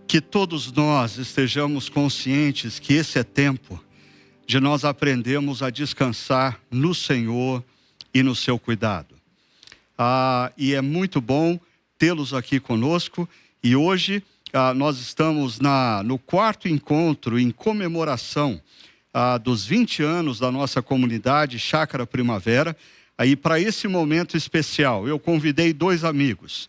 Que todos nós estejamos conscientes que esse é tempo de nós aprendermos a descansar no Senhor e no seu cuidado. E é muito bom tê-los aqui conosco. E hoje nós estamos no quarto encontro em comemoração dos 20 anos da nossa comunidade Chácara Primavera. Aí, para esse momento especial, eu convidei dois amigos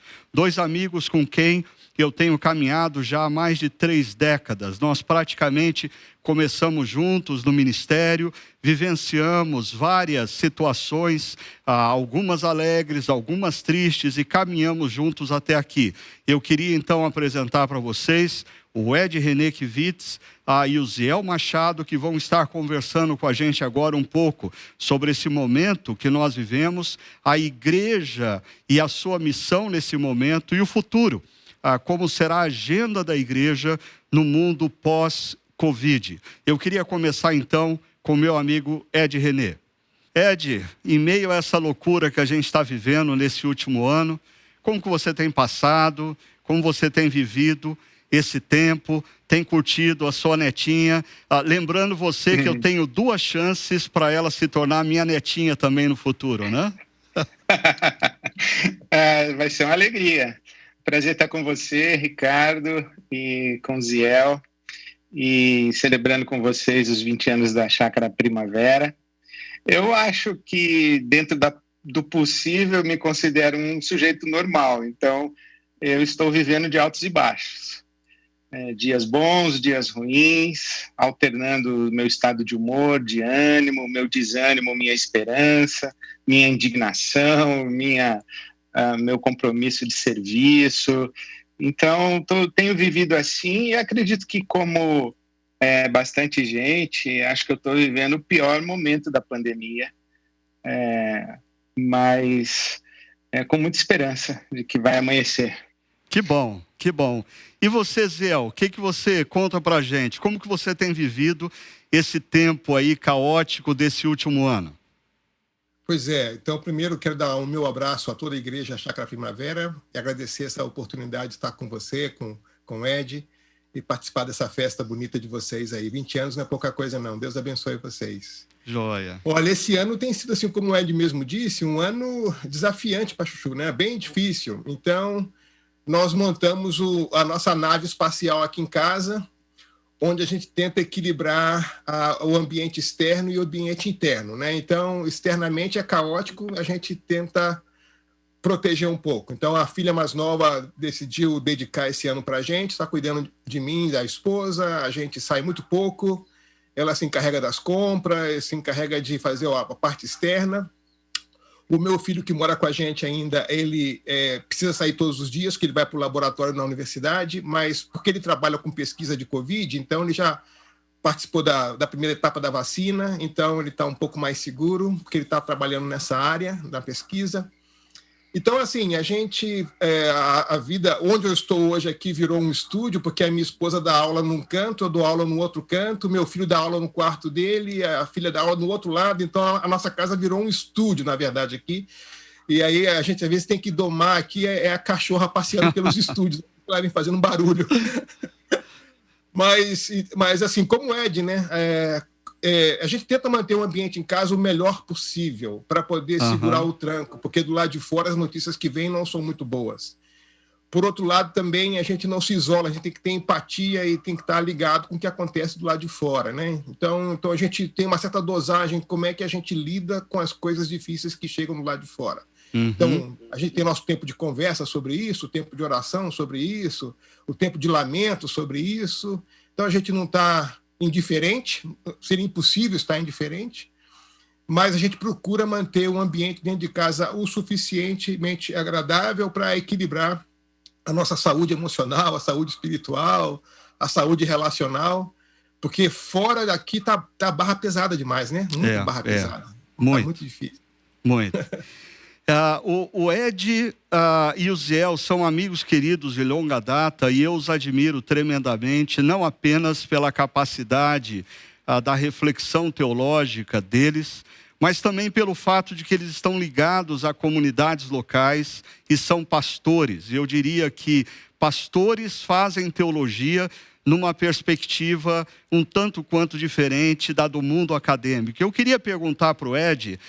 com quem eu tenho caminhado já há mais de 3 décadas. Nós praticamente começamos juntos no ministério, vivenciamos várias situações, algumas alegres, algumas tristes, e caminhamos juntos até aqui. Eu queria então apresentar para vocês o Ed René Kivitz e o Ziel Machado, que vão estar conversando com a gente agora um pouco sobre esse momento que nós vivemos, a igreja e a sua missão nesse momento e o futuro. Como será a agenda da igreja no mundo pós-Covid. Eu queria começar então com meu amigo Ed René. Ed, em meio a essa loucura que a gente está vivendo nesse último ano, como que você tem passado, como você tem vivido esse tempo, tem curtido a sua netinha? Lembrando você que eu tenho 2 chances para ela se tornar minha netinha também no futuro, né? Vai ser uma alegria. Prazer estar com você, Ricardo, e com o Ziel, e celebrando com vocês os 20 anos da Chácara Primavera. Eu acho que, dentro do possível, me considero um sujeito normal. Então, eu estou vivendo de altos e baixos. Dias bons, dias ruins, alternando meu estado de humor, de ânimo, meu desânimo, minha esperança, minha indignação, meu compromisso de serviço. Então, tenho vivido assim e acredito que, como bastante gente, acho que eu estou vivendo o pior momento da pandemia, mas com muita esperança de que vai amanhecer. Que bom, que bom. E você, Ziel, o que você conta pra gente? Como que você tem vivido esse tempo aí caótico desse último ano? Pois é, então primeiro quero dar o meu abraço a toda a igreja Chácara Primavera e agradecer essa oportunidade de estar com você, com o Ed, e participar dessa festa bonita de vocês aí. 20 anos não é pouca coisa não, Deus abençoe vocês. Joia. Olha, esse ano tem sido, assim como o Ed mesmo disse, um ano desafiante para Chuchu, né? Bem difícil. Então, nós montamos a nossa nave espacial aqui em casa, onde a gente tenta equilibrar o ambiente externo e o ambiente interno, né? Então, externamente é caótico, a gente tenta proteger um pouco. Então, a filha mais nova decidiu dedicar esse ano para a gente, está cuidando de mim, da esposa, a gente sai muito pouco, ela se encarrega das compras, se encarrega de fazer a parte externa. O meu filho, que mora com a gente ainda, ele precisa sair todos os dias, porque ele vai para o laboratório na universidade, mas porque ele trabalha com pesquisa de Covid, então ele já participou da primeira etapa da vacina, então ele está um pouco mais seguro, porque ele está trabalhando nessa área da pesquisa. Então, assim, a gente, a vida, onde eu estou hoje aqui virou um estúdio, porque a minha esposa dá aula num canto, eu dou aula no outro canto, meu filho dá aula no quarto dele, a filha dá aula no outro lado, então a nossa casa virou um estúdio, na verdade, aqui. E aí a gente, às vezes, tem que domar aqui, a cachorra passeando pelos estúdios, fazendo um barulho. Mas, assim, como o Ed, né? A gente tenta manter o ambiente em casa o melhor possível para poder segurar o tranco, porque do lado de fora as notícias que vêm não são muito boas. Por outro lado, também a gente não se isola, a gente tem que ter empatia e tem que estar ligado com o que acontece do lado de fora, né? Então a gente tem uma certa dosagem, como é que a gente lida com as coisas difíceis que chegam do lado de fora. Então, a gente tem nosso tempo de conversa sobre isso, o tempo de oração sobre isso, o tempo de lamento sobre isso. Então, a gente não está indiferente, seria impossível estar indiferente, mas a gente procura manter o ambiente dentro de casa o suficientemente agradável para equilibrar a nossa saúde emocional, a saúde espiritual, a saúde relacional, porque fora daqui tá barra pesada demais, né? Muito barra pesada. Muito. Tá muito difícil. Muito. O Ed e o Ziel são amigos queridos de longa data e eu os admiro tremendamente, não apenas pela capacidade da reflexão teológica deles, mas também pelo fato de que eles estão ligados a comunidades locais e são pastores. Eu diria que pastores fazem teologia numa perspectiva um tanto quanto diferente da do mundo acadêmico. Eu queria perguntar para o Ed,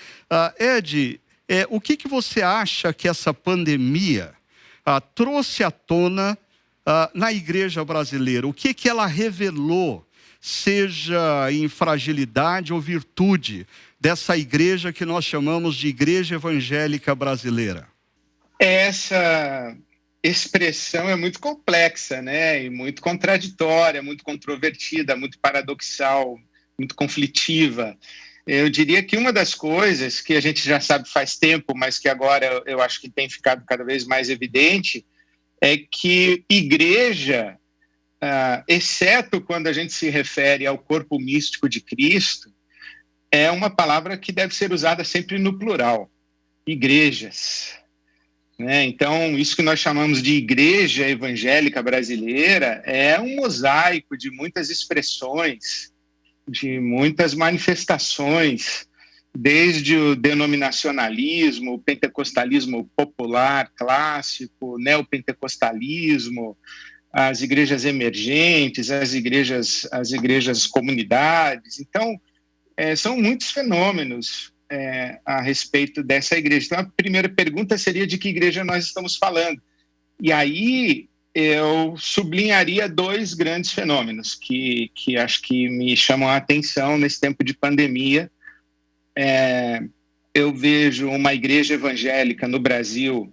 Ed, o que você acha que essa pandemia trouxe à tona na igreja brasileira? O que ela revelou, seja em fragilidade ou virtude, dessa igreja que nós chamamos de Igreja Evangélica Brasileira? Essa expressão é muito complexa, né? E muito contraditória, muito controvertida, muito paradoxal, muito conflitiva. Eu diria que uma das coisas que a gente já sabe faz tempo, mas que agora eu acho que tem ficado cada vez mais evidente, é que igreja, exceto quando a gente se refere ao corpo místico de Cristo, é uma palavra que deve ser usada sempre no plural. Igrejas. Né? Então, isso que nós chamamos de Igreja Evangélica Brasileira é um mosaico de muitas expressões, de muitas manifestações, desde o denominacionalismo, o pentecostalismo popular, clássico, neopentecostalismo, as igrejas emergentes, as igrejas comunidades. Então, são muitos fenômenos a respeito dessa igreja. Então, a primeira pergunta seria de que igreja nós estamos falando. E aí eu sublinharia dois grandes fenômenos que acho que me chamam a atenção nesse tempo de pandemia. Eu vejo uma igreja evangélica no Brasil,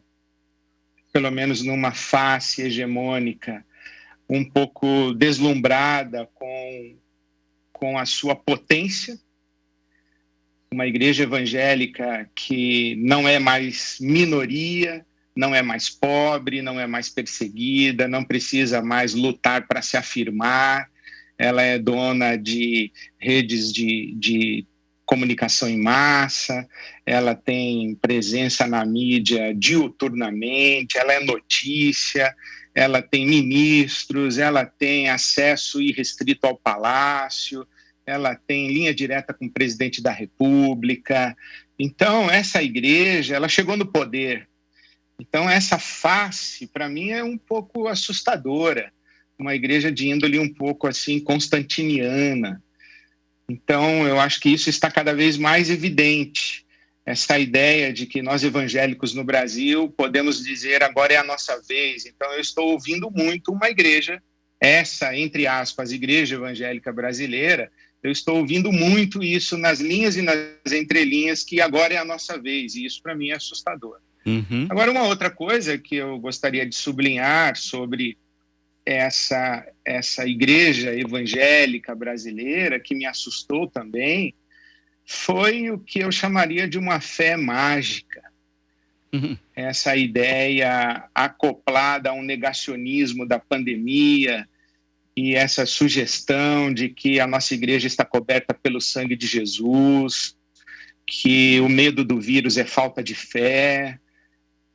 pelo menos numa face hegemônica, um pouco deslumbrada com a sua potência, uma igreja evangélica que não é mais minoria, não é mais pobre, não é mais perseguida, não precisa mais lutar para se afirmar, ela é dona de redes de comunicação em massa, ela tem presença na mídia diuturnamente, ela é notícia, ela tem ministros, ela tem acesso irrestrito ao palácio, ela tem linha direta com o presidente da República. Então, essa igreja, ela chegou no poder. Então, essa face, para mim, é um pouco assustadora. Uma igreja de índole um pouco assim constantiniana. Então, eu acho que isso está cada vez mais evidente. Essa ideia de que nós evangélicos no Brasil podemos dizer agora é a nossa vez. Então, eu estou ouvindo muito uma igreja, essa, entre aspas, Igreja Evangélica Brasileira, eu estou ouvindo muito isso nas linhas e nas entrelinhas, que agora é a nossa vez, e isso para mim é assustador. Uhum. Agora, uma outra coisa que eu gostaria de sublinhar sobre essa igreja evangélica brasileira, que me assustou também, foi o que eu chamaria de uma fé mágica. Uhum. Essa ideia acoplada a um negacionismo da pandemia, e essa sugestão de que a nossa igreja está coberta pelo sangue de Jesus, que o medo do vírus é falta de fé,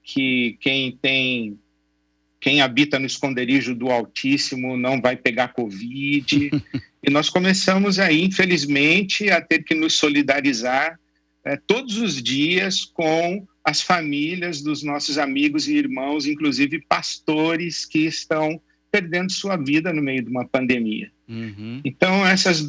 que quem habita no esconderijo do Altíssimo não vai pegar Covid. E nós começamos aí, infelizmente, a ter que nos solidarizar todos os dias com as famílias dos nossos amigos e irmãos, inclusive pastores que estão perdendo sua vida no meio de uma pandemia. Uhum. Então,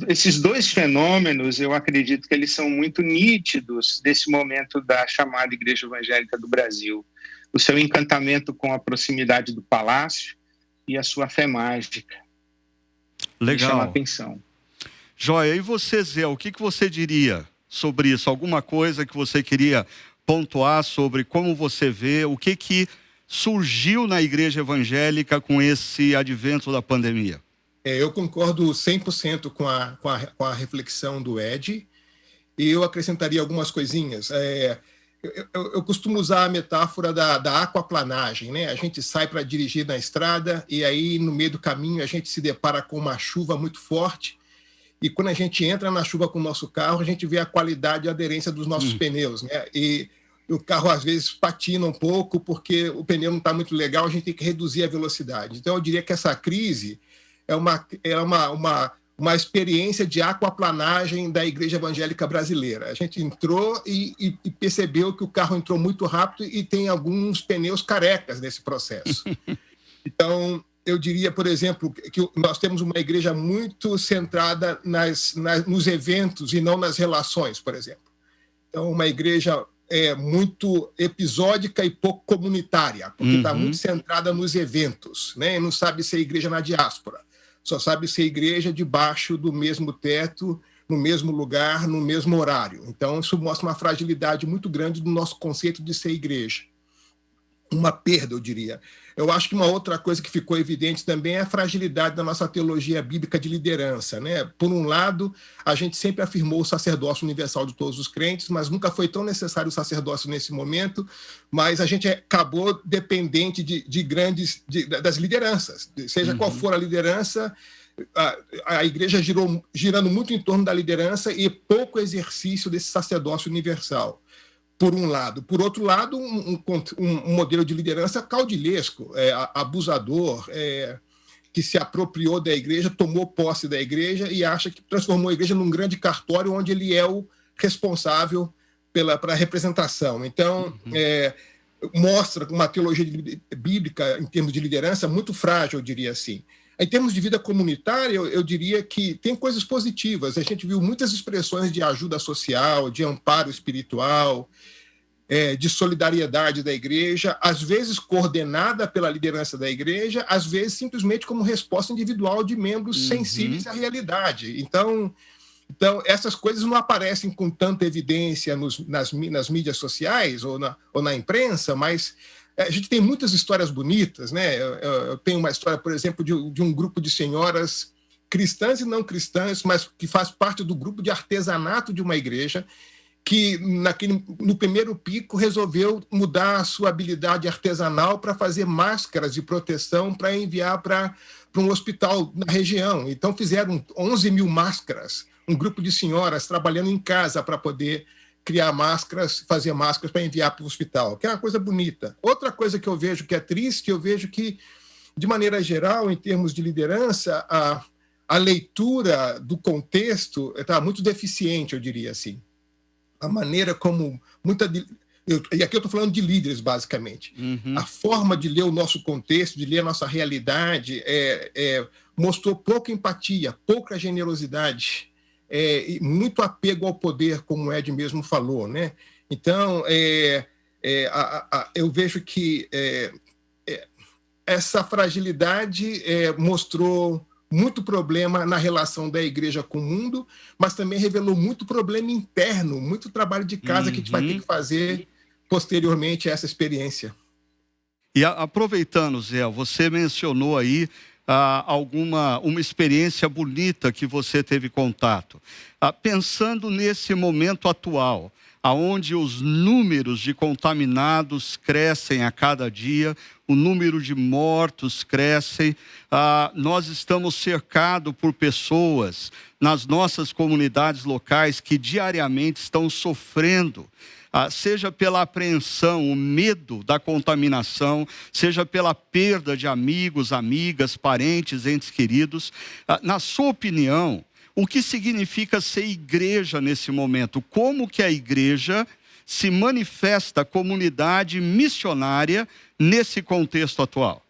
esses dois fenômenos, eu acredito que eles são muito nítidos desse momento da chamada Igreja Evangélica do Brasil. O seu encantamento com a proximidade do palácio e a sua fé mágica. Legal. Me chama a atenção. Joia, e você, Zé, o que você diria sobre isso? Alguma coisa que você queria pontuar sobre como você vê, o que surgiu na igreja evangélica com esse advento da pandemia? Eu concordo 100% com a reflexão do Ed, e eu acrescentaria algumas coisinhas. Eu costumo usar a metáfora da aquaplanagem, né? A gente sai para dirigir na estrada e aí, no meio do caminho, a gente se depara com uma chuva muito forte, e quando a gente entra na chuva com o nosso carro, a gente vê a qualidade e a aderência dos nossos pneus, né? E o carro, às vezes, patina um pouco porque o pneu não está muito legal, a gente tem que reduzir a velocidade. Então, eu diria que essa crise é uma experiência de aquaplanagem da Igreja Evangélica Brasileira. A gente entrou e percebeu que o carro entrou muito rápido e tem alguns pneus carecas nesse processo. Então, eu diria, por exemplo, que nós temos uma igreja muito centrada nos eventos e não nas relações, por exemplo. Então, uma igreja muito episódica e pouco comunitária, porque está muito centrada nos eventos, né? E não sabe ser igreja na diáspora, só sabe ser igreja debaixo do mesmo teto, no mesmo lugar, no mesmo horário. Então, isso mostra uma fragilidade muito grande do nosso conceito de ser igreja. Uma perda, eu diria. Eu acho que uma outra coisa que ficou evidente também é a fragilidade da nossa teologia bíblica de liderança, né? Por um lado, a gente sempre afirmou o sacerdócio universal de todos os crentes, mas nunca foi tão necessário o sacerdócio nesse momento, mas a gente acabou dependente das lideranças, seja qual for a liderança. A igreja girando muito em torno da liderança e pouco exercício desse sacerdócio universal, por um lado. Por outro lado, um modelo de liderança caudilesco, abusador, que se apropriou da igreja, tomou posse da igreja e acha que transformou a igreja num grande cartório onde ele é o responsável pela representação. Então, mostra uma teologia bíblica, em termos de liderança, muito frágil, eu diria assim. Em termos de vida comunitária, eu diria que tem coisas positivas. A gente viu muitas expressões de ajuda social, de amparo espiritual, de solidariedade da igreja, às vezes coordenada pela liderança da igreja, às vezes simplesmente como resposta individual de membros sensíveis à realidade. Então, essas coisas não aparecem com tanta evidência nas mídias sociais ou na imprensa, mas a gente tem muitas histórias bonitas, né? Eu tenho uma história, por exemplo, de um grupo de senhoras cristãs e não cristãs, mas que faz parte do grupo de artesanato de uma igreja, que no primeiro pico resolveu mudar a sua habilidade artesanal para fazer máscaras de proteção para enviar para um hospital na região. Então fizeram 11 mil máscaras, um grupo de senhoras trabalhando em casa para poder criar máscaras, fazer máscaras para enviar para o hospital, que é uma coisa bonita. Outra coisa que eu vejo que é triste, eu vejo que, de maneira geral, em termos de liderança, a leitura do contexto está muito deficiente, eu diria assim. A maneira como e aqui eu estou falando de líderes, basicamente. A forma de ler o nosso contexto, de ler a nossa realidade, mostrou pouca empatia, pouca generosidade, e muito apego ao poder, como o Ed mesmo falou, né? Então, eu vejo que essa fragilidade mostrou muito problema na relação da igreja com o mundo, mas também revelou muito problema interno, muito trabalho de casa que a gente vai ter que fazer posteriormente a essa experiência. E aproveitando, Zé, você mencionou aí uma experiência bonita que você teve contato. Pensando nesse momento atual, onde os números de contaminados crescem a cada dia, o número de mortos cresce, nós estamos cercados por pessoas nas nossas comunidades locais que diariamente estão sofrendo, seja pela apreensão, o medo da contaminação, seja pela perda de amigos, amigas, parentes, entes queridos. Na sua opinião, o que significa ser igreja nesse momento? Como que a igreja se manifesta comunidade missionária nesse contexto atual?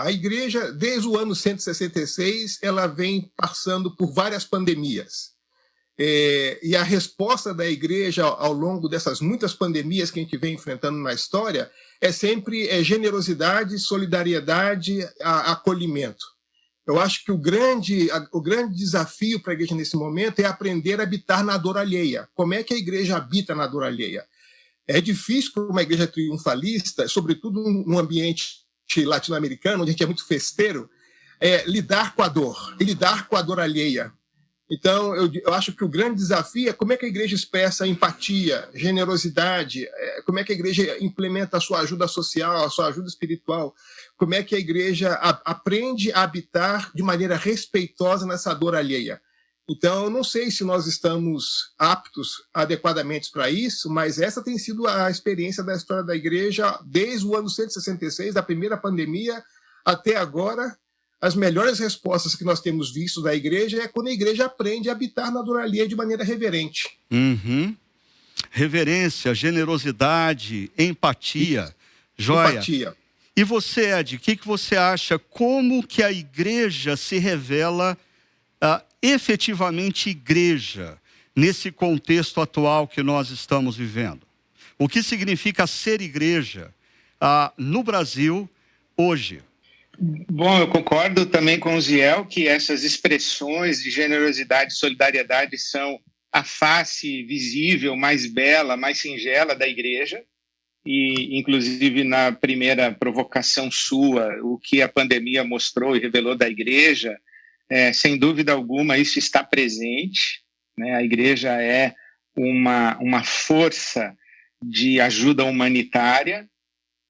A igreja, desde o ano 166, ela vem passando por várias pandemias. E a resposta da igreja ao longo dessas muitas pandemias que a gente vem enfrentando na história é sempre generosidade, solidariedade, acolhimento. Eu acho que o grande desafio para a igreja nesse momento é aprender a habitar na dor alheia. Como é que a igreja habita na dor alheia? É difícil para uma igreja triunfalista, sobretudo num ambiente latino-americano, onde a gente é muito festeiro, lidar com a dor, e lidar com a dor alheia. Então, eu acho que o grande desafio é como é que a igreja expressa empatia, generosidade, como é que a igreja implementa a sua ajuda social, a sua ajuda espiritual, como é que a igreja aprende a habitar de maneira respeitosa nessa dor alheia. Então, eu não sei se nós estamos aptos adequadamente para isso, mas essa tem sido a experiência da história da igreja desde o ano 166, da primeira pandemia, até agora. As melhores respostas que nós temos visto da igreja é quando a igreja aprende a habitar na dor alheia de maneira reverente. Reverência, generosidade, empatia. Joia. Empatia. E você, Ed, o que você acha? Como que a igreja se revela efetivamente igreja nesse contexto atual que nós estamos vivendo? O que significa ser igreja no Brasil hoje? Bom, eu concordo também com o Ziel que essas expressões de generosidade e solidariedade são a face visível, mais bela, mais singela da igreja. E, inclusive, na primeira provocação sua, o que a pandemia mostrou e revelou da igreja, sem dúvida alguma, isso está presente, né? A igreja é uma força de ajuda humanitária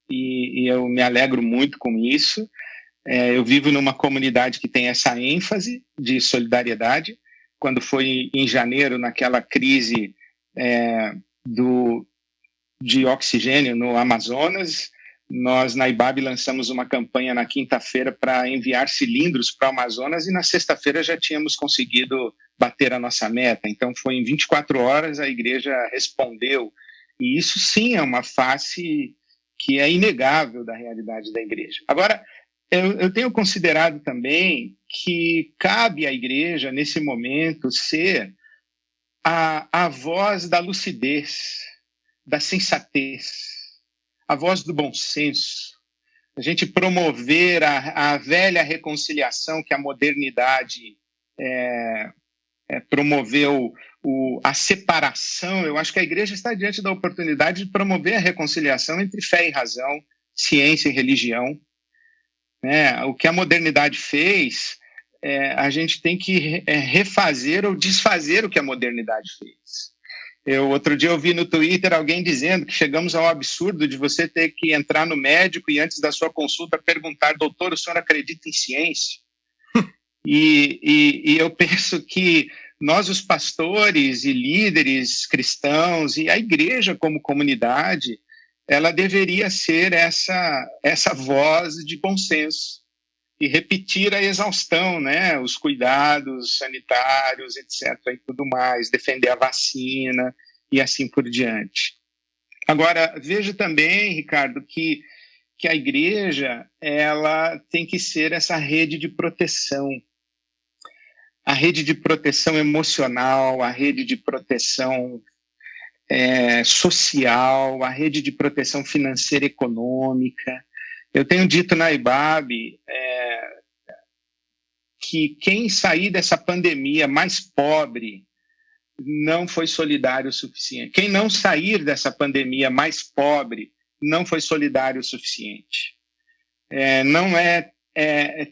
e eu me alegro muito com isso. Eu vivo numa comunidade que tem essa ênfase de solidariedade. Quando foi em janeiro, naquela crise de oxigênio no Amazonas, nós, na IBAB, lançamos uma campanha na quinta-feira para enviar cilindros para o Amazonas e na sexta-feira já tínhamos conseguido bater a nossa meta. Então, foi em 24 horas a igreja respondeu. E isso, sim, é uma face que é inegável da realidade da igreja. Agora, eu tenho considerado também que cabe à igreja, nesse momento, ser a voz da lucidez, da sensatez, a voz do bom senso, a gente promover a velha reconciliação que a modernidade promoveu, a separação. Eu acho que a igreja está diante da oportunidade de promover a reconciliação entre fé e razão, ciência e religião. O que a modernidade fez, a gente tem que refazer ou desfazer o que a modernidade fez. Outro dia eu vi no Twitter alguém dizendo que chegamos ao absurdo de você ter que entrar no médico e antes da sua consulta perguntar: doutor, o senhor acredita em ciência? E eu penso que nós, os pastores e líderes cristãos e a igreja como comunidade, ela deveria ser essa voz de bom senso e repetir a exaustão, né? Os cuidados sanitários, etc. e tudo mais, defender a vacina e assim por diante. Agora, vejo também, Ricardo, que a igreja ela tem que ser essa rede de proteção. A rede de proteção emocional, a rede de proteção social, a rede de proteção financeira e econômica. Eu tenho dito na IBAB que quem sair dessa pandemia mais pobre não foi solidário o suficiente. Quem não sair dessa pandemia mais pobre não foi solidário o suficiente. Não é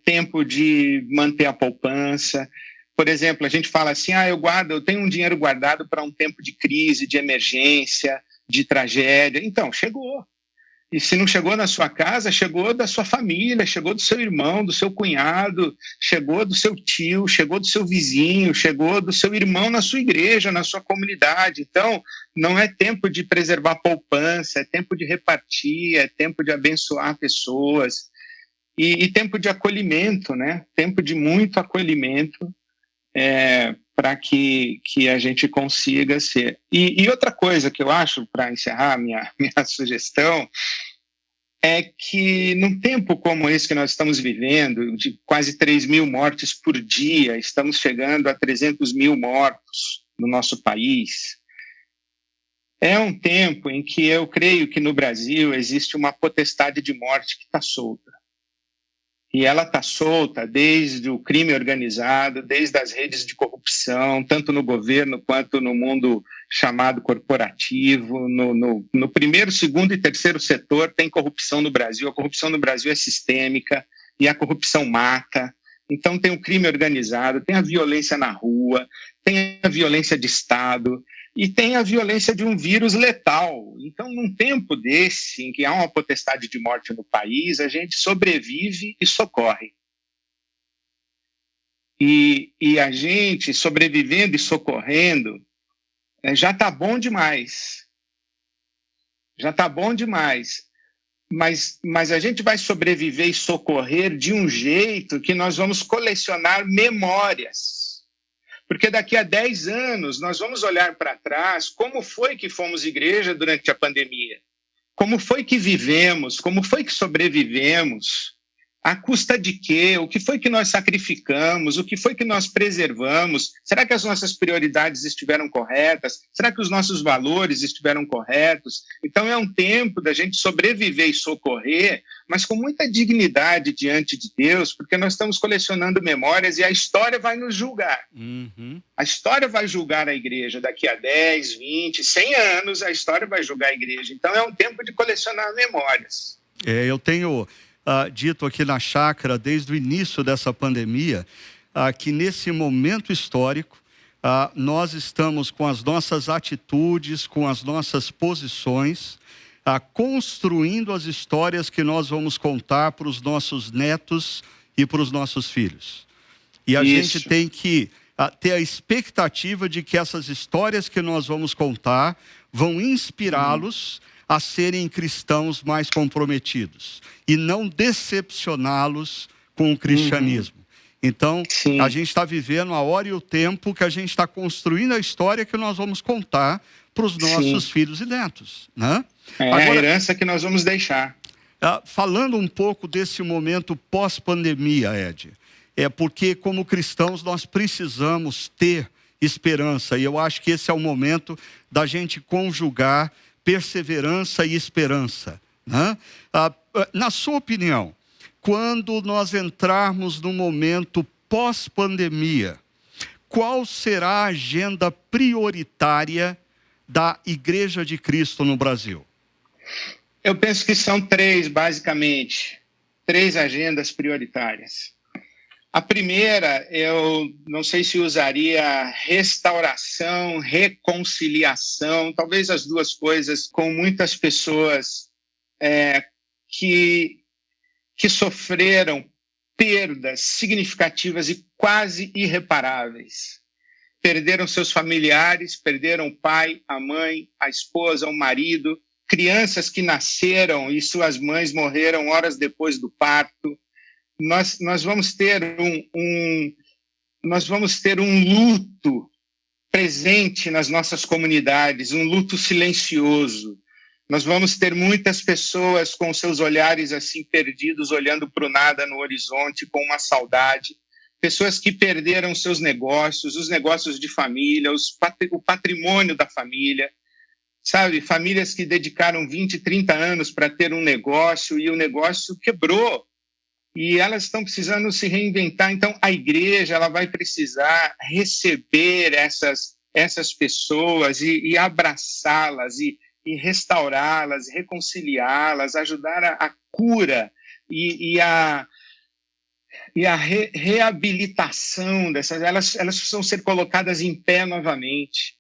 tempo de manter a poupança. Por exemplo, a gente fala assim, eu tenho um dinheiro guardado para um tempo de crise, de emergência, de tragédia. Então, chegou. E se não chegou na sua casa, chegou da sua família, chegou do seu irmão, do seu cunhado, chegou do seu tio, chegou do seu vizinho, chegou do seu irmão na sua igreja, na sua comunidade. Então, não é tempo de preservar poupança, é tempo de repartir, é tempo de abençoar pessoas e tempo de acolhimento, né? Tempo de muito acolhimento para que a gente consiga ser. E outra coisa que eu acho, para encerrar minha sugestão, é que num tempo como esse que nós estamos vivendo, de quase 3 mil mortes por dia, estamos chegando a 300 mil mortos no nosso país, é um tempo em que eu creio que no Brasil existe uma potestade de morte que está solta. E ela está solta desde o crime organizado, desde as redes de corrupção, tanto no governo quanto no mundo chamado corporativo. No primeiro, segundo e terceiro setor tem corrupção no Brasil. A corrupção no Brasil é sistêmica e a corrupção mata. Então tem o crime organizado, tem a violência na rua, tem a violência de Estado e tem a violência de um vírus letal. Então, num tempo desse, em que há uma potestade de morte no país, a gente sobrevive e socorre. E a gente, sobrevivendo e socorrendo, já está bom demais. Já está bom demais. Mas a gente vai sobreviver e socorrer de um jeito que nós vamos colecionar memórias. Porque daqui a 10 anos nós vamos olhar para trás como foi que fomos igreja durante a pandemia. Como foi que vivemos? Como foi que sobrevivemos? À custa de quê? O que foi que nós sacrificamos? O que foi que nós preservamos? Será que as nossas prioridades estiveram corretas? Será que os nossos valores estiveram corretos? Então é um tempo da gente sobreviver e socorrer, mas com muita dignidade diante de Deus, porque nós estamos colecionando memórias e a história vai nos julgar. A história vai julgar a igreja daqui a 10, 20, 100 anos, a história vai julgar a igreja. Então é um tempo de colecionar memórias. Eu tenho dito aqui na chácara, desde o início dessa pandemia, que nesse momento histórico, nós estamos com as nossas atitudes, com as nossas posições, construindo as histórias que nós vamos contar para os nossos netos e para os nossos filhos. E a gente tem que ter a expectativa de que essas histórias que nós vamos contar vão inspirá-los a serem cristãos mais comprometidos e não decepcioná-los com o cristianismo. Então, a gente está vivendo a hora e o tempo que a gente está construindo a história que nós vamos contar para os nossos filhos e netos, né? Agora, a herança que nós vamos deixar. Falando um pouco desse momento pós-pandemia, Ed, porque como cristãos nós precisamos ter esperança, e eu acho que esse é o momento da gente conjugar perseverança e esperança, né? Na sua opinião, quando nós entrarmos no momento pós-pandemia, qual será a agenda prioritária da Igreja de Cristo no Brasil? Eu penso que são basicamente, três agendas prioritárias. A primeira, eu não sei se usaria restauração, reconciliação, talvez as duas coisas, com muitas pessoas que sofreram perdas significativas e quase irreparáveis. Perderam seus familiares, perderam o pai, a mãe, a esposa, o marido, crianças que nasceram e suas mães morreram horas depois do parto. Nós vamos ter um luto presente nas nossas comunidades, um luto silencioso. Nós vamos ter muitas pessoas com seus olhares assim perdidos, olhando para o nada no horizonte, com uma saudade. Pessoas que perderam seus negócios, os negócios de família, o patrimônio da família. Sabe, famílias que dedicaram 20, 30 anos para ter um negócio e o negócio quebrou. E elas estão precisando se reinventar. Então, a igreja ela vai precisar receber essas pessoas e abraçá-las e restaurá-las, reconciliá-las, ajudar a cura e a reabilitação dessas. Elas precisam ser colocadas em pé novamente.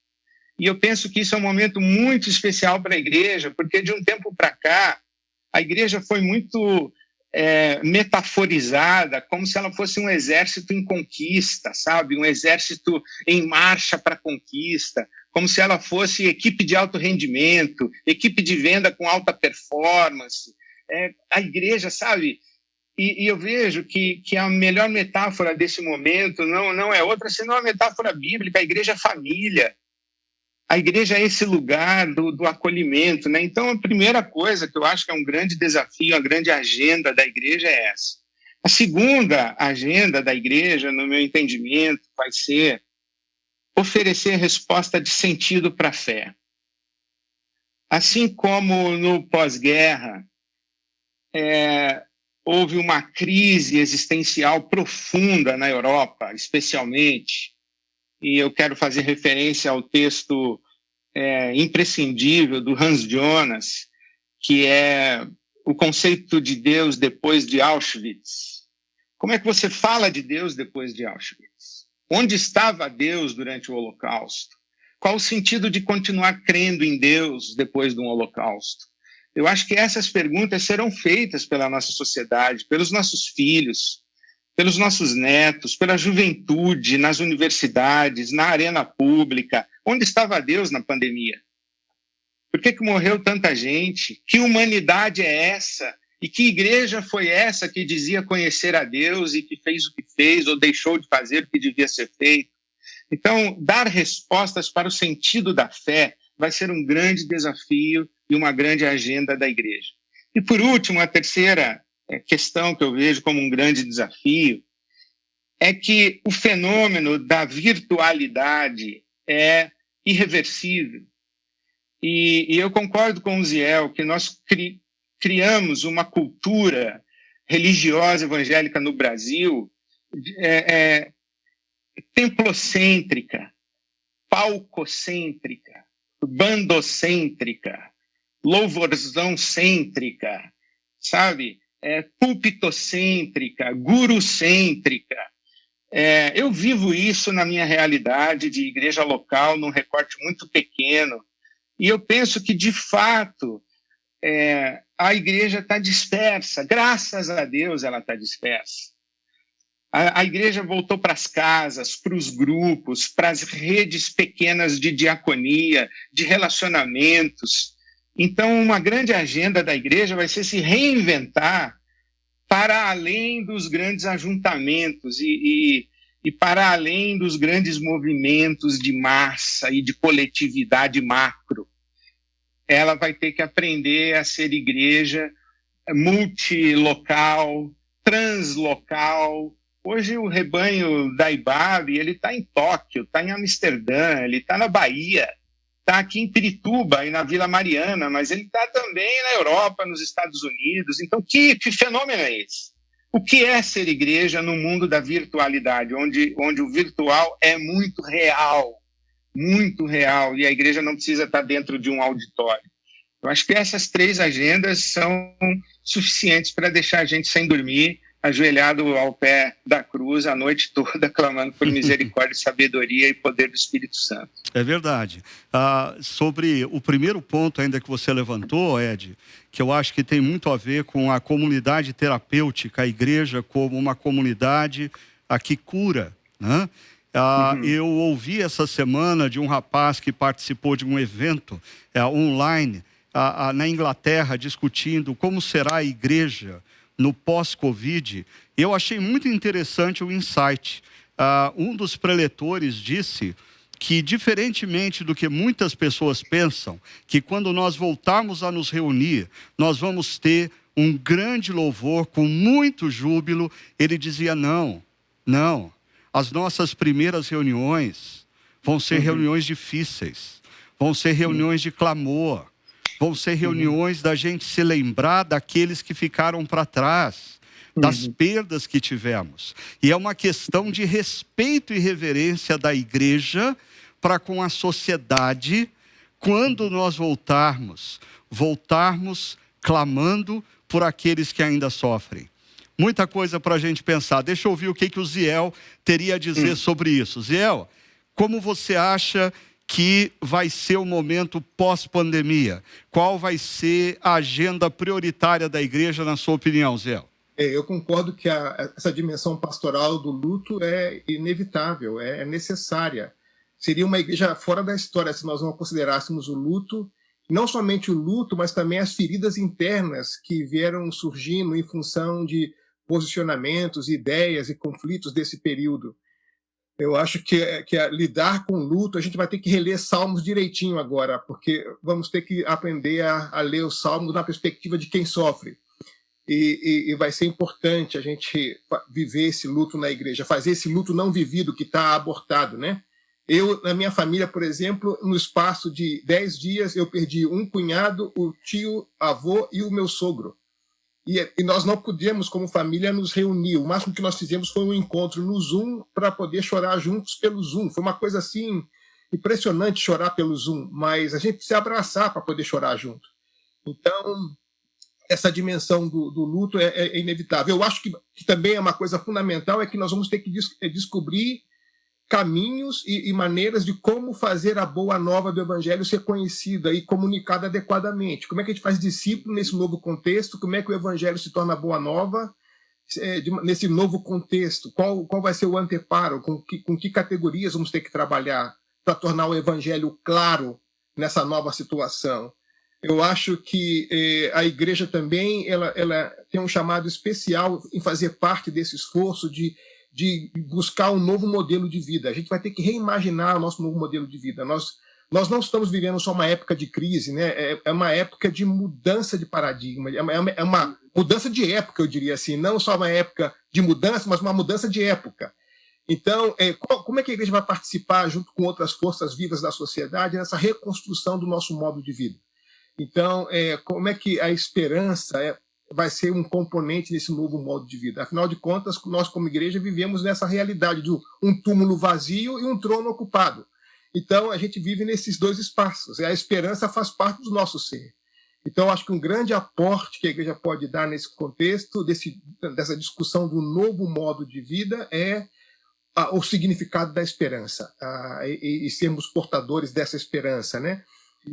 E eu penso que isso é um momento muito especial para a igreja, porque de um tempo para cá, a igreja foi muito metaforizada como se ela fosse um exército em conquista, sabe? Um exército em marcha para a conquista, como se ela fosse equipe de alto rendimento, equipe de venda com alta performance. A igreja, sabe? E eu vejo que a melhor metáfora desse momento não é outra senão a metáfora bíblica. A igreja é família. A igreja é esse lugar do acolhimento, né? Então, a primeira coisa que eu acho que é um grande desafio, a grande agenda da igreja é essa. A segunda agenda da igreja, no meu entendimento, vai ser oferecer resposta de sentido para a fé. Assim como no pós-guerra, houve uma crise existencial profunda na Europa, especialmente, e eu quero fazer referência ao texto imprescindível do Hans Jonas, que é o conceito de Deus depois de Auschwitz. Como é que você fala de Deus depois de Auschwitz? Onde estava Deus durante o Holocausto? Qual o sentido de continuar crendo em Deus depois de um Holocausto? Eu acho que essas perguntas serão feitas pela nossa sociedade, pelos nossos filhos, pelos nossos netos, pela juventude, nas universidades, na arena pública. Onde estava Deus na pandemia? Por que morreu tanta gente? Que humanidade é essa? E que igreja foi essa que dizia conhecer a Deus e que fez o que fez ou deixou de fazer o que devia ser feito? Então, dar respostas para o sentido da fé, vai ser um grande desafio e uma grande agenda da igreja. E, por último, a terceira questão que eu vejo como um grande desafio é que o fenômeno da virtualidade é irreversível. E eu concordo com o Ziel que nós criamos uma cultura religiosa evangélica no Brasil templocêntrica, palcocêntrica, bandocêntrica, louvorzão-cêntrica, sabe? Púlpitocêntrica, gurocêntrica. Eu vivo isso na minha realidade de igreja local, num recorte muito pequeno, e eu penso que, de fato, a igreja está dispersa. Graças a Deus ela está dispersa. A igreja voltou para as casas, para os grupos, para as redes pequenas de diaconia, de relacionamentos. Então, uma grande agenda da igreja vai ser se reinventar para além dos grandes ajuntamentos e para além dos grandes movimentos de massa e de coletividade macro. Ela vai ter que aprender a ser igreja multilocal, translocal. Hoje o rebanho da IBAB, ele está em Tóquio, está em Amsterdã, ele está na Bahia, está aqui em Pirituba e na Vila Mariana, mas ele está também na Europa, nos Estados Unidos. Então, que fenômeno é esse? O que é ser igreja no mundo da virtualidade, onde o virtual é muito real, e a igreja não precisa estar dentro de um auditório? Eu acho que essas 3 agendas são suficientes para deixar a gente sem dormir, ajoelhado ao pé da cruz a noite toda, clamando por misericórdia, sabedoria e poder do Espírito Santo. É verdade. Sobre o primeiro ponto ainda que você levantou, Ed, que eu acho que tem muito a ver com a comunidade terapêutica, a igreja como uma comunidade que cura, né? Eu ouvi essa semana de um rapaz que participou de um evento online na Inglaterra, discutindo como será a igreja no pós-Covid. Eu achei muito interessante o insight. Um dos preletores disse que, diferentemente do que muitas pessoas pensam, que quando nós voltarmos a nos reunir, nós vamos ter um grande louvor, com muito júbilo, ele dizia, não. As nossas primeiras reuniões vão ser reuniões difíceis, vão ser reuniões de clamor, vão ser reuniões da gente se lembrar daqueles que ficaram para trás, das perdas que tivemos. E é uma questão de respeito e reverência da igreja para com a sociedade, quando nós voltarmos clamando por aqueles que ainda sofrem. Muita coisa para a gente pensar. Deixa eu ouvir o que o Ziel teria a dizer sobre isso. Ziel, como você acha que vai ser o momento pós-pandemia? Qual vai ser a agenda prioritária da igreja, na sua opinião, Ziel? Eu concordo que essa dimensão pastoral do luto é inevitável, é necessária. Seria uma igreja fora da história se nós não considerássemos o luto, não somente o luto, mas também as feridas internas que vieram surgindo em função de posicionamentos, ideias e conflitos desse período. Eu acho que lidar com o luto, a gente vai ter que reler Salmos direitinho agora, porque vamos ter que aprender a ler os Salmos na perspectiva de quem sofre. E vai ser importante a gente viver esse luto na igreja, fazer esse luto não vivido que está abortado, né? Eu, na minha família, por exemplo, no espaço de 10 dias, eu perdi um cunhado, o tio, avô e o meu sogro. E nós não pudemos, como família, nos reunir. O máximo que nós fizemos foi um encontro no Zoom para poder chorar juntos pelo Zoom. Foi uma coisa assim impressionante chorar pelo Zoom, mas a gente precisa abraçar para poder chorar junto. Então, essa dimensão do luto é inevitável. Eu acho que também é uma coisa fundamental, é que nós vamos ter que descobrir caminhos e maneiras de como fazer a boa nova do Evangelho ser conhecida e comunicada adequadamente. Como é que a gente faz discípulo nesse novo contexto? Como é que o Evangelho se torna boa nova nesse novo contexto? Qual vai ser o anteparo? Com que categorias vamos ter que trabalhar para tornar o Evangelho claro nessa nova situação? Eu acho que a igreja também ela tem um chamado especial em fazer parte desse esforço de buscar um novo modelo de vida. A gente vai ter que reimaginar o nosso novo modelo de vida. Nós nós não estamos vivendo só uma época de crise, né? É uma época de mudança de paradigma, é uma mudança de época, eu diria assim, não só uma época de mudança, mas uma mudança de época. Então, como é que a igreja vai participar, junto com outras forças vivas da sociedade, nessa reconstrução do nosso modo de vida? Então, como é que a esperança vai ser um componente desse novo modo de vida? Afinal de contas, nós como igreja vivemos nessa realidade de um túmulo vazio e um trono ocupado. Então, a gente vive nesses dois espaços. A esperança faz parte do nosso ser. Então, acho que um grande aporte que a igreja pode dar nesse contexto, dessa discussão do novo modo de vida, é o significado da esperança, e sermos portadores dessa esperança, né?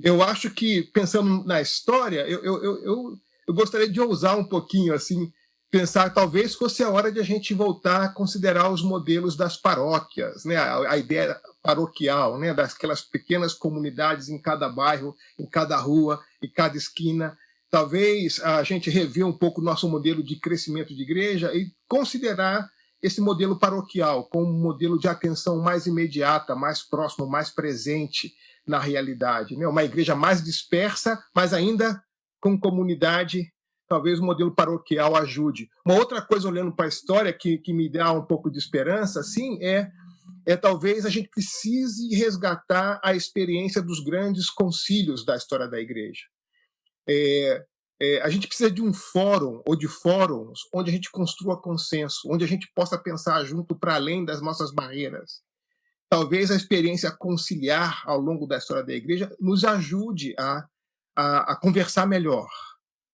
Eu acho que, pensando na história, eu gostaria de ousar um pouquinho, assim, pensar, talvez fosse a hora de a gente voltar a considerar os modelos das paróquias, né? A ideia paroquial, né? Daquelas pequenas comunidades em cada bairro, em cada rua, em cada esquina. Talvez a gente rever um pouco o nosso modelo de crescimento de igreja e considerar esse modelo paroquial como um modelo de atenção mais imediata, mais próximo, mais presente na realidade, né? Uma igreja mais dispersa, mas ainda com comunidade. Talvez o modelo paroquial ajude. Uma outra coisa, olhando para a história, que me dá um pouco de esperança, assim, talvez a gente precise resgatar a experiência dos grandes concílios da história da igreja. A gente precisa de um fórum ou de fóruns onde a gente construa consenso, onde a gente possa pensar junto para além das nossas barreiras. Talvez a experiência conciliar ao longo da história da igreja nos ajude a conversar melhor,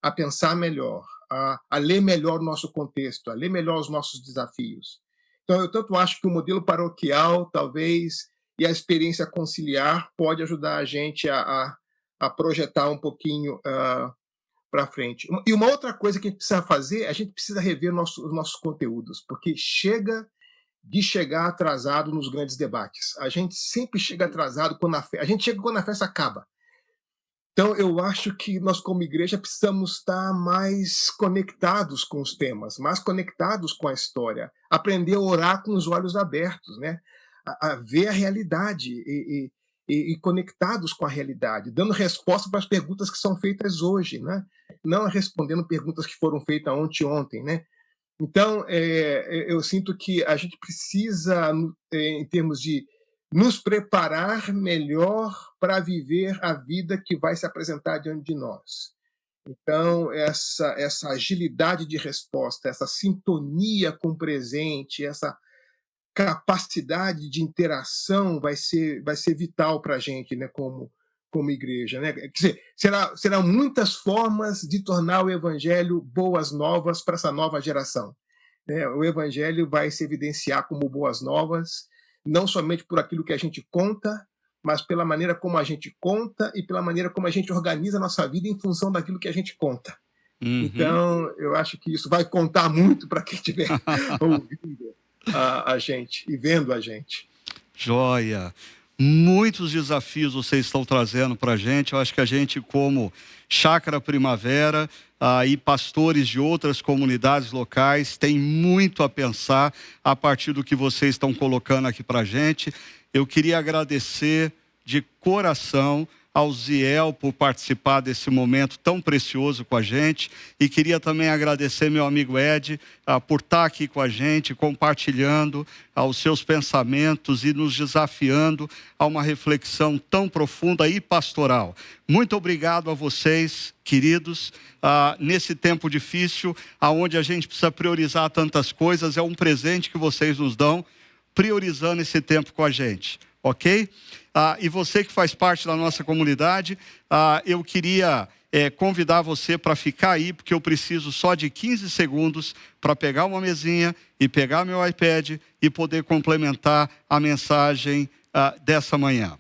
a pensar melhor, a ler melhor o nosso contexto, a ler melhor os nossos desafios. Então, eu tanto acho que o modelo paroquial, talvez, e a experiência conciliar pode ajudar a gente a projetar um pouquinho para frente. E uma outra coisa que a gente precisa fazer, a gente precisa rever os nossos conteúdos, porque chega de chegar atrasado nos grandes debates. A gente sempre chega atrasado a gente chega quando a festa acaba. Então, eu acho que nós, como igreja, precisamos estar mais conectados com os temas, mais conectados com a história, aprender a orar com os olhos abertos, né? A ver a realidade e conectados com a realidade, dando resposta para as perguntas que são feitas hoje, né? Não respondendo perguntas que foram feitas ontem, né? Então, eu sinto que a gente precisa, em termos de nos preparar melhor para viver a vida que vai se apresentar diante de nós. Então, essa agilidade de resposta, essa sintonia com o presente, essa capacidade de interação vai ser vital para a gente, né, como igreja, né? Quer dizer, serão muitas formas de tornar o evangelho boas novas para essa nova geração, né? O evangelho vai se evidenciar como boas novas, não somente por aquilo que a gente conta, mas pela maneira como a gente conta e pela maneira como a gente organiza a nossa vida em função daquilo que a gente conta. Uhum. Então, eu acho que isso vai contar muito para quem estiver ouvindo a gente e vendo a gente. Joia! Muitos desafios vocês estão trazendo para a gente. Eu acho que a gente, como Chácara Primavera e pastores de outras comunidades locais, tem muito a pensar a partir do que vocês estão colocando aqui para a gente. Eu queria agradecer de coração ao Ziel por participar desse momento tão precioso com a gente, e queria também agradecer meu amigo Ed por estar aqui com a gente, compartilhando os seus pensamentos e nos desafiando a uma reflexão tão profunda e pastoral. Muito obrigado a vocês, queridos, nesse tempo difícil, onde a gente precisa priorizar tantas coisas. É um presente que vocês nos dão, priorizando esse tempo com a gente, ok? E você que faz parte da nossa comunidade, eu queria convidar você para ficar aí, porque eu preciso só de 15 segundos para pegar uma mesinha e pegar meu iPad e poder complementar a mensagem dessa manhã.